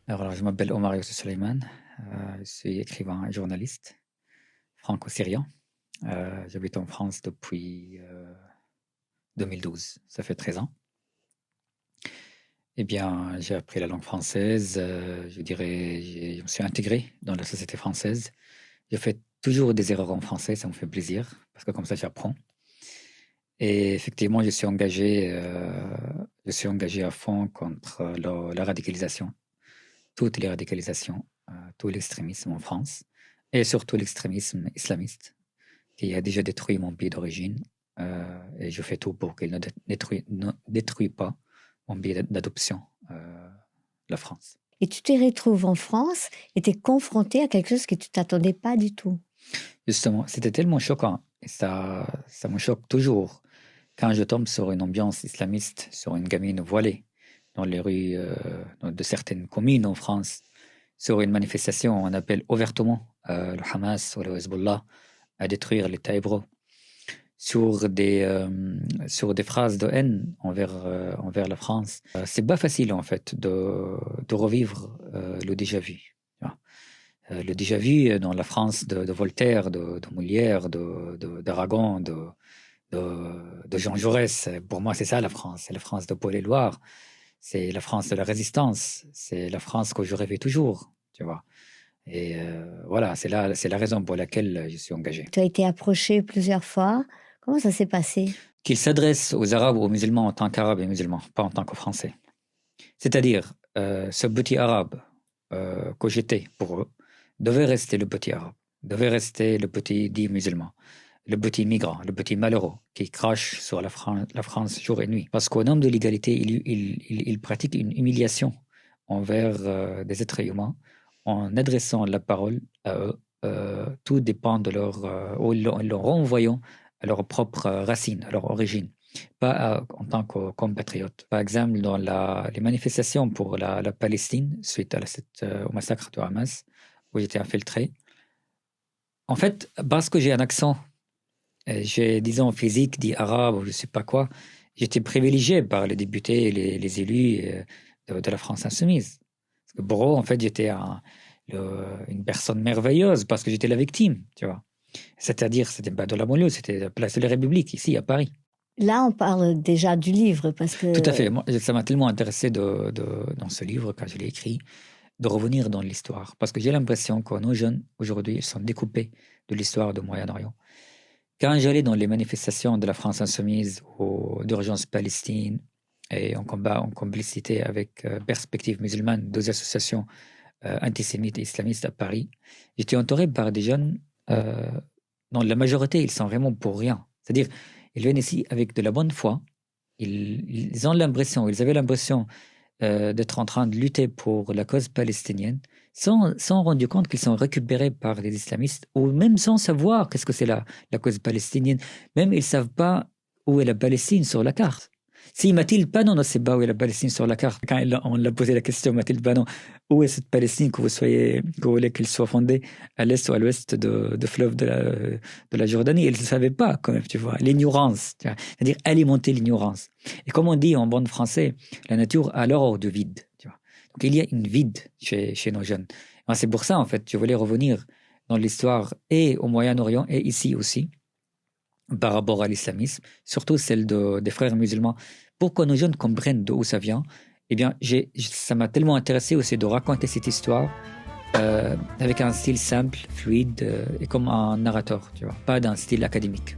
Alors, je m'appelle Omar Youssef Suleiman, je suis écrivain et journaliste franco-syrien. J'habite en France depuis 2012, ça fait 13 ans. Eh bien, j'ai appris la langue française, je dirais, je me suis intégré dans la société française. Je fais toujours des erreurs en français, ça me fait plaisir, parce que comme ça, j'apprends. Et effectivement, je suis engagé à fond contre la radicalisation, toutes les radicalisations, tout l'extrémisme en France, et surtout l'extrémisme islamiste, qui a déjà détruit mon pays d'origine, et je fais tout pour qu'il ne détruise pas mon pays d'adoption, la France. Et tu te retrouves en France et tu es confronté à quelque chose que tu t'attendais pas du tout. Justement, c'était tellement choquant, et ça me choque toujours, quand je tombe sur une ambiance islamiste, sur une gamine voilée, dans les rues de certaines communes en France, sur une manifestation, on appelle ouvertement le Hamas ou le Hezbollah à détruire l'État hébreu, sur des phrases de haine envers la France. C'est pas facile en fait de revivre le déjà vu. Le déjà vu dans la France de Voltaire, de Molière, d'Aragon, de Jean Jaurès. Pour moi, c'est ça la France. C'est la France de Paul Éluard. C'est la France de la résistance. C'est la France que je rêvais toujours, tu vois. Et voilà, c'est la raison pour laquelle je suis engagé. Tu as été approché plusieurs fois. Comment ça s'est passé? Qu'il s'adresse aux Arabes ou aux musulmans en tant qu'Arabes et musulmans, pas en tant que Français. C'est-à-dire, ce petit Arabe que j'étais pour eux devait rester le petit Arabe, devait rester le petit dit musulman, le petit migrant, le petit malheureux qui crache sur la France jour et nuit. Parce qu'au nom de l'égalité, il pratique une humiliation envers des êtres humains en adressant la parole à eux. Tout dépend de en leur renvoyant à leur propre racine, à leur origine, pas en tant que compatriote. Par exemple, dans les manifestations pour la Palestine, suite au massacre de Hamas, où j'étais infiltré, en fait, parce que j'ai un accent, j'ai, disons, physique, dit arabe ou je sais pas quoi, j'étais privilégié par les députés et les élus de la France insoumise. Parce que pour eux, en fait, j'étais une personne merveilleuse parce que j'étais la victime, tu vois. C'est-à-dire, c'était pas de la banlieue, c'était la place de la République, ici, à Paris. Là, on parle déjà du livre parce que... Tout à fait. Moi, ça m'a tellement intéressé dans ce livre, quand je l'ai écrit, de revenir dans l'histoire. Parce que j'ai l'impression que nos jeunes, aujourd'hui, ils sont découpés de l'histoire du Moyen-Orient. Quand j'allais dans les manifestations de la France insoumise ou d'urgence Palestine, et en combat, en complicité avec Perspective musulmane, deux associations antisémites et islamistes à Paris, j'étais entouré par des jeunes dont la majorité, ils sont vraiment pour rien. C'est-à-dire, ils viennent ici avec de la bonne foi, ils avaient l'impression d'être en train de lutter pour la cause palestinienne, sans rendre compte qu'ils sont récupérés par les islamistes, ou même sans savoir qu'est-ce que c'est la cause palestinienne. Même ils ne savent pas où est la Palestine sur la carte. Si Mathilde Panon ne sait pas où est la Palestine sur la carte, quand on l'a posé la question, Mathilde Panon, où est cette Palestine que vous voulez qu'elle soit fondée à l'est ou à l'ouest de fleuve de la Jordanie, elle ne savait pas quand même, tu vois, l'ignorance, c'est-à-dire alimenter l'ignorance. Et comme on dit en bon français, la nature a l'horreur du vide, tu vois. Donc il y a une vide chez nos jeunes. Et c'est pour ça, en fait, je voulais revenir dans l'histoire et au Moyen-Orient et ici aussi, par rapport à l'islamisme, surtout celle des frères musulmans, pour que nos jeunes comprennent d'où ça vient. Eh bien, ça m'a tellement intéressé aussi de raconter cette histoire avec un style simple, fluide et comme un narrateur, tu vois, pas d'un style académique.